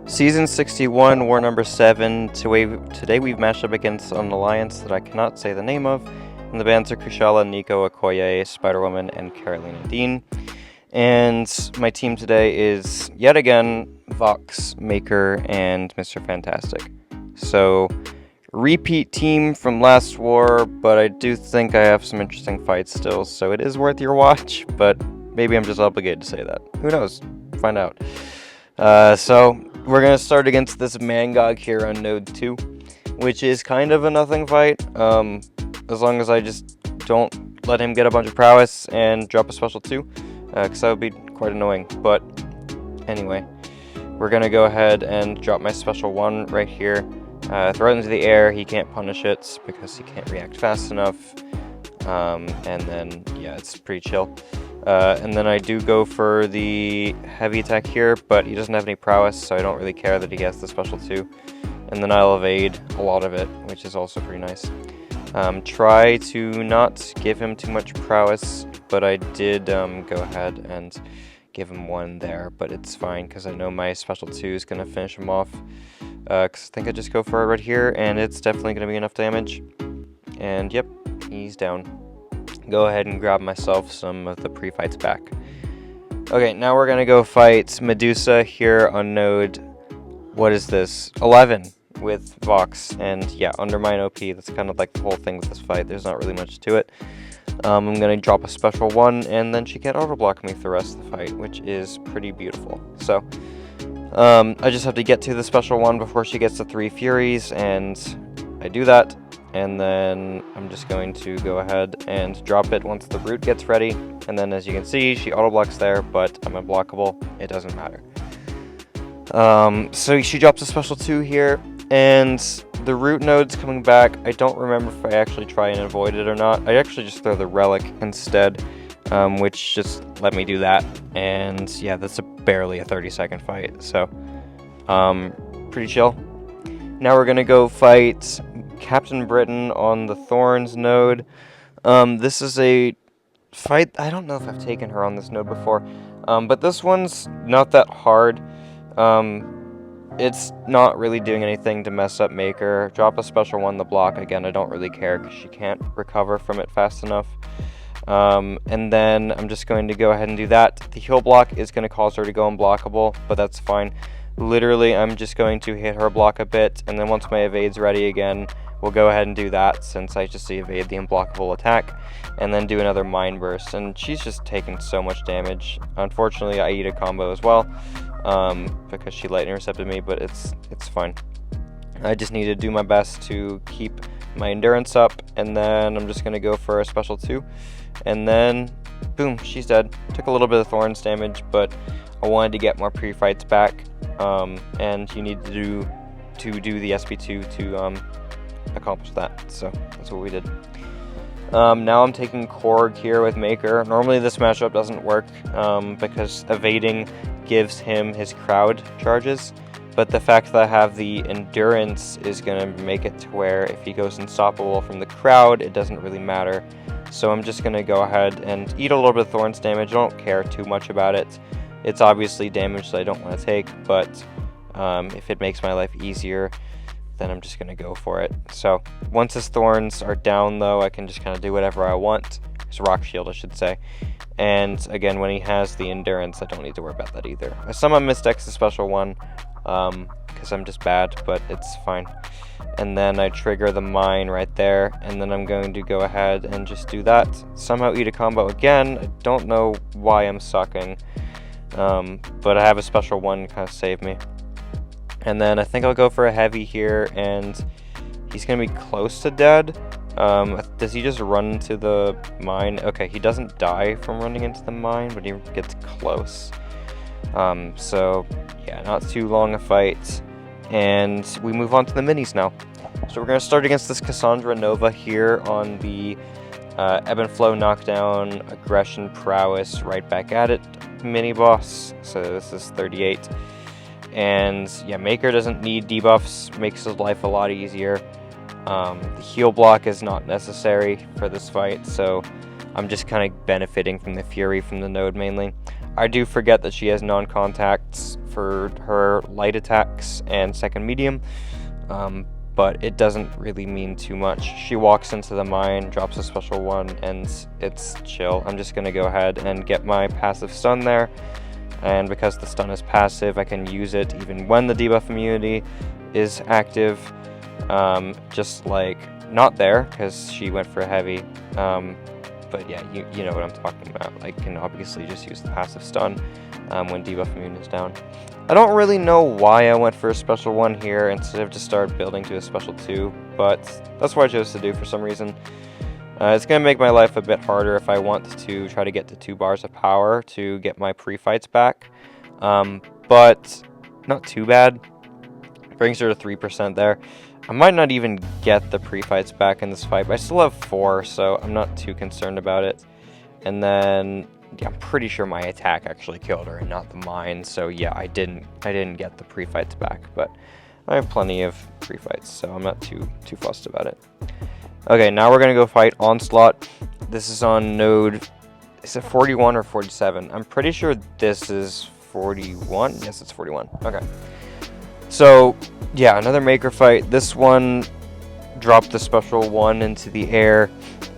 Season 61, War number 7. Today we've matched up against an alliance that I cannot say the name of. And the bands are Kushala, Nico, Okoye, Spider-Woman, and Carolina Dean. And my team today is, yet again, Vox, Maker, and Mr. Fantastic. So, repeat team from last war, but I do think I have some interesting fights still, so it is worth your watch, but maybe I'm just obligated to say that. Who knows? Find out. So, we're going to start against this Mangog here on Node 2, which is kind of a nothing fight, as long as I just don't let him get a bunch of prowess and drop a special 2, because that would be quite annoying. But anyway, we're going to go ahead and drop my special 1 right here, throw it into the air. He can't punish it because he can't react fast enough, and then, yeah, it's pretty chill. And then I do go for the heavy attack here, but he doesn't have any prowess, so I don't really care that he gets the special 2. And then I'll evade a lot of it, which is also pretty nice. Try to not give him too much prowess, but I did go ahead and give him 1 there, but it's fine because I know my special 2 is going to finish him off. Because I think I just go for it right here, and it's definitely going to be enough damage. And yep, he's down. Go ahead and grab myself some of the pre-fights back. Okay, now we're going to go fight Medusa here on node, what is this, 11 with Vox. And yeah, undermine OP, that's kind of like the whole thing with this fight. There's not really much to it. I'm going to drop a special 1, and then she can't overblock me for the rest of the fight, which is pretty beautiful. So, I just have to get to the special 1 before she gets the 3 Furies, and I do that. And then I'm just going to go ahead and drop it once the root gets ready. And then as you can see, she auto-blocks there, but I'm unblockable. It doesn't matter. So she drops a special 2 here, and the root node's coming back. I don't remember if I actually try and avoid it or not. I actually just throw the relic instead, which just let me do that. And yeah, that's barely a 30-second fight, so pretty chill. Now we're gonna go fight Captain Britain on the Thorns node. This is a fight, I don't know if I've taken her on this node before, but this one's not that hard. It's not really doing anything to mess up Maker. Drop a special 1 the block. Again, I don't really care because she can't recover from it fast enough. And then I'm just going to go ahead and do that. The heal block is going to cause her to go unblockable, but that's fine. Literally, I'm just going to hit her block a bit, and then once my evade's ready again, we'll go ahead and do that, since I just evade the unblockable attack, and then do another Mind Burst, and she's just taking so much damage. Unfortunately, I eat a combo as well, because she lightning intercepted me, but it's fine. I just need to do my best to keep my endurance up, and then I'm just going to go for a special 2, and then, boom, she's dead. Took a little bit of Thorns damage, but I wanted to get more pre-fights back, and you need to do the SP2 to accomplish that, so that's what we did. Now I'm taking Korg here with Maker. Normally this matchup doesn't work because evading gives him his crowd charges, but the fact that I have the endurance is going to make it to where if he goes unstoppable from the crowd, it doesn't really matter. So I'm just going to go ahead and eat a little bit of Thorns damage. I don't care too much about it. It's obviously damage that I don't want to take, but if it makes my life easier, then I'm just going to go for it. So once his Thorns are down, though, I can just kind of do whatever I want. His Rock Shield, I should say. And again, when he has the Endurance, I don't need to worry about that either. I somehow missed X's special 1, because I'm just bad, but it's fine. And then I trigger the Mine right there, and then I'm going to go ahead and just do that. Somehow eat a combo again. I don't know why I'm sucking. But I have a special 1 to kind of save me. And then I think I'll go for a heavy here, and he's going to be close to dead. Does he just run into the mine? Okay, he doesn't die from running into the mine, but he gets close. So, yeah, not too long a fight. And we move on to the minis now. So we're going to start against this Cassandra Nova here on the Ebb and Flow Knockdown, Aggression, Prowess, right back at it mini boss. So this is 38. And yeah, Maker doesn't need debuffs, makes his life a lot easier. The heal block is not necessary for this fight, so I'm just kind of benefiting from the Fury from the node mainly. I do forget that she has non-contacts for her light attacks and second medium, but it doesn't really mean too much. She walks into the mine, drops a special one, and it's chill. I'm just going to go ahead and get my passive stun there, and because the stun is passive, I can use it even when the debuff immunity is active. Just like, not there, because she went for a heavy, but yeah, you know what I'm talking about. I can obviously just use the passive stun when debuff immune is down. I don't really know why I went for a special one here instead of just start building to a special 2, but that's what I chose to do for some reason. It's going to make my life a bit harder if I want to try to get to 2 bars of power to get my pre-fights back, but not too bad. Brings her to 3% there. I might not even get the pre-fights back in this fight, but I still have 4, so I'm not too concerned about it. And then, yeah, I'm pretty sure my attack actually killed her and not the mine, so yeah, I didn't get the pre-fights back, but I have plenty of pre-fights, so I'm not too fussed about it. Okay, now we're gonna go fight Onslaught. This is on node, is it 41 or 47? I'm pretty sure this is 41. Yes, it's 41. Okay. So, yeah, another Maker fight. This one dropped the special one into the air,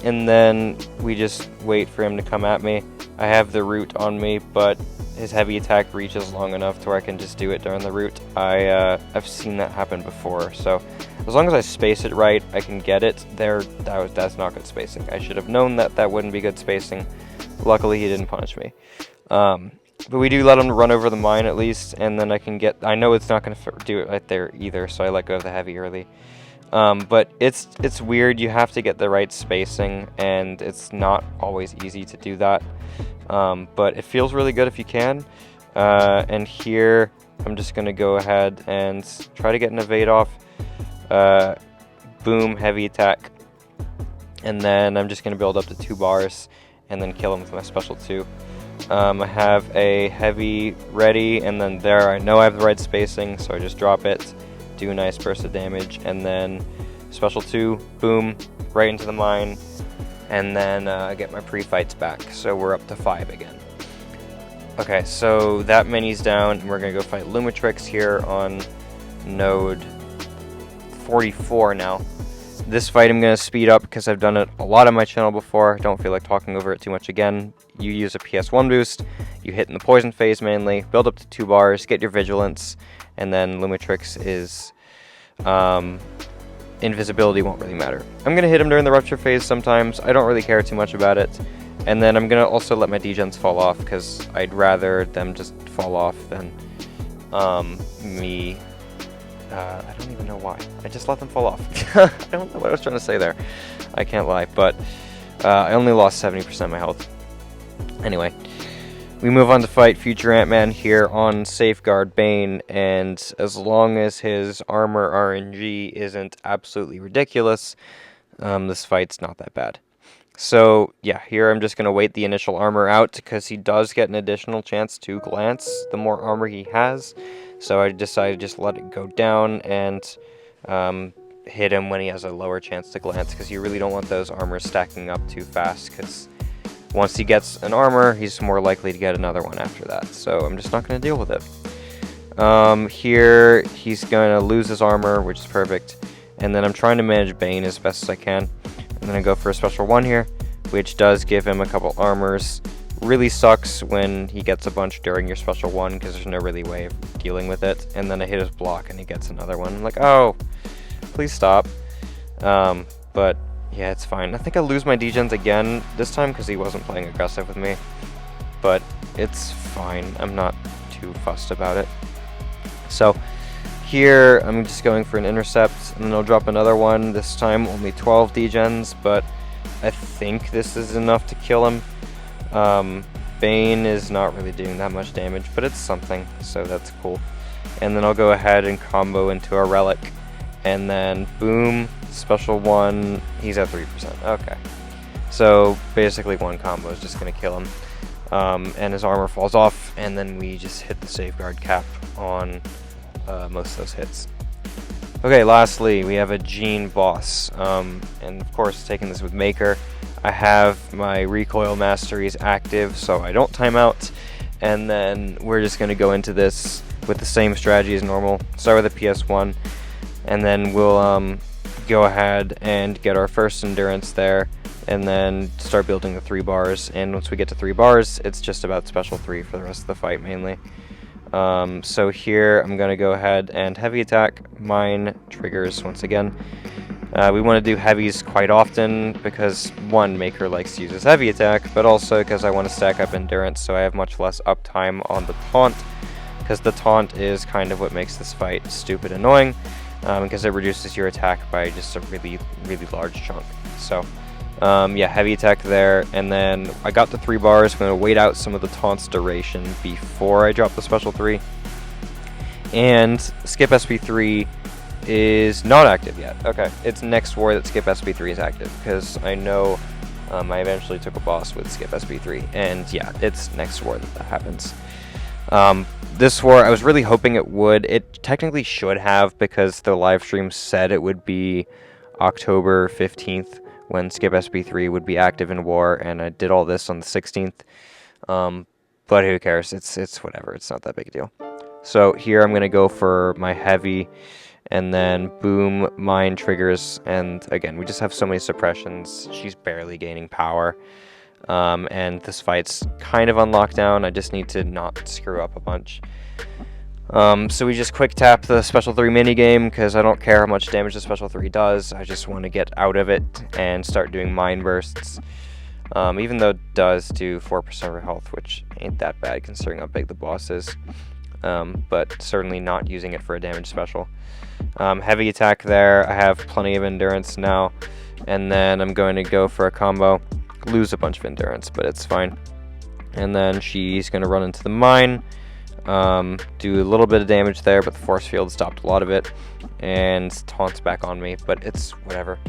and then we just wait for him to come at me. I have the root on me, but his heavy attack reaches long enough to where I can just do it during the root. I've seen that happen before, so as long as I space it right, I can get it. That's not good spacing. I should have known that wouldn't be good spacing. Luckily, he didn't punish me. But we do let him run over the mine at least, and then I know it's not going to do it right there either, so I let go of the heavy early. But it's weird. You have to get the right spacing, and it's not always easy to do that. But it feels really good if you can. And here, I'm just going to go ahead and try to get an evade off. Boom, heavy attack. And then I'm just going to build up to 2 bars, and then kill him with my special 2. I have a heavy ready, and then there I know I have the right spacing, so I just drop it, do a nice burst of damage, and then special 2, boom, right into the mine, and then I get my pre-fights back, so we're up to 5 again. Okay, so that mini's down, and we're going to go fight Lumatrix here on node 44 now. This fight I'm going to speed up because I've done it a lot on my channel before. I don't feel like talking over it too much again. You use a PS1 boost, you hit in the poison phase mainly, build up to 2 bars, get your vigilance, and then Lumatrix is... invisibility won't really matter. I'm going to hit him during the rupture phase sometimes. I don't really care too much about it. And then I'm going to also let my degens fall off because I'd rather them just fall off than me... I don't even know why. I just let them fall off. I don't know what I was trying to say there. I can't lie, but I only lost 70% of my health. Anyway, we move on to fight Future Ant-Man here on Safeguard Bane, and as long as his armor RNG isn't absolutely ridiculous, this fight's not that bad. So, yeah, here I'm just going to wait the initial armor out, because he does get an additional chance to glance the more armor he has. So I decided to just let it go down and hit him when he has a lower chance to glance, because you really don't want those armors stacking up too fast, because once he gets an armor, he's more likely to get another one after that. So I'm just not going to deal with it. Here, he's going to lose his armor, which is perfect. And then I'm trying to manage Bane as best as I can. I'm going to go for a special 1 here, which does give him a couple armors. Really sucks when he gets a bunch during your special 1, because there's no really way of dealing with it. And then I hit his block and he gets another one. I'm like, oh, please stop. But yeah, it's fine. I think I'll lose my degens again this time because he wasn't playing aggressive with me. But it's fine. I'm not too fussed about it. So here I'm just going for an intercept, and then I'll drop another one. This time only 12 degens, but I think this is enough to kill him. Bane is not really doing that much damage, but it's something, so that's cool. And then I'll go ahead and combo into a relic, and then boom, special 1, he's at 3%. Okay, so basically one combo is just going to kill him, and his armor falls off, and then we just hit the safeguard cap on most of those hits. Okay, lastly, we have a Gene boss, and of course, taking this with Maker, I have my recoil masteries active, so I don't time out, and then we're just going to go into this with the same strategy as normal. Start with a PS1, and then we'll go ahead and get our first endurance there, and then start building the 3 bars. And once we get to 3 bars, it's just about special 3 for the rest of the fight mainly. So here I'm going to go ahead and heavy attack, mine, triggers once again. We want to do heavies quite often because, one, Maker likes to use his heavy attack, but also because I want to stack up endurance so I have much less uptime on the taunt, because the taunt is kind of what makes this fight stupid annoying, because it reduces your attack by just a really, really large chunk. So yeah, heavy attack there, and then I got the 3 bars. I'm going to wait out some of the taunt's duration before I drop the special 3. And skip SP3 is not active yet. Okay, it's next war that skip SP3 is active, because I know I eventually took a boss with skip SP3, and yeah, it's next war that happens. This war, I was really hoping it would. It technically should have, because the live stream said it would be October 15th when skip SP3 would be active in war, and I did all this on the 16th. But who cares? It's whatever. It's not that big a deal. So here I'm gonna go for my heavy, and then boom, mine, triggers, and again, we just have so many suppressions. She's barely gaining power. And this fight's kind of on lockdown. I just need to not screw up a bunch. So we just quick tap the special 3 minigame, because I don't care how much damage the special 3 does. I just want to get out of it and start doing mine bursts. Even though it does do 4% of her health, which ain't that bad considering how big the boss is. But certainly not using it for a damage special. Heavy attack there. I have plenty of endurance now. And then I'm going to go for a combo. Lose a bunch of endurance, but it's fine. And then she's going to run into the mine. Do a little bit of damage there, but the force field stopped a lot of it. And taunts back on me, but it's whatever.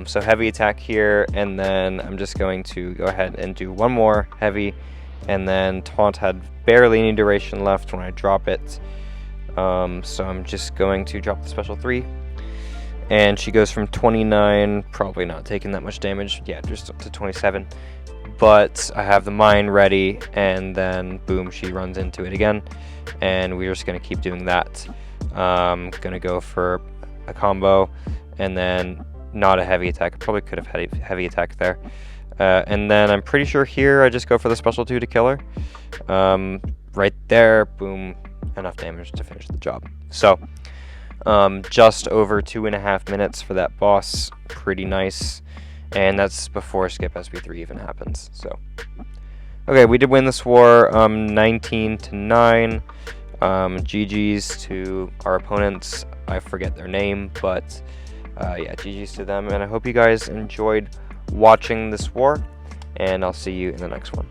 So heavy attack here, and then I'm just going to go ahead and do one more heavy. And then taunt had barely any duration left when I drop it. So I'm just going to drop the special 3. And she goes from 29, probably not taking that much damage, yeah, just up to 27. But I have the mine ready, and then boom, she runs into it again. And we're just going to keep doing that. Going to go for a combo, and then not a heavy attack. I probably could have had a heavy attack there. And then I'm pretty sure here I just go for the special 2 to kill her. Right there, boom, enough damage to finish the job. So just over 2.5 minutes for that boss. Pretty nice. And that's before skip SP3 even happens. So okay, we did win this war 19-9. GG's to our opponents. I forget their name, but yeah, GG's to them. And I hope you guys enjoyed watching this war, and I'll see you in the next one.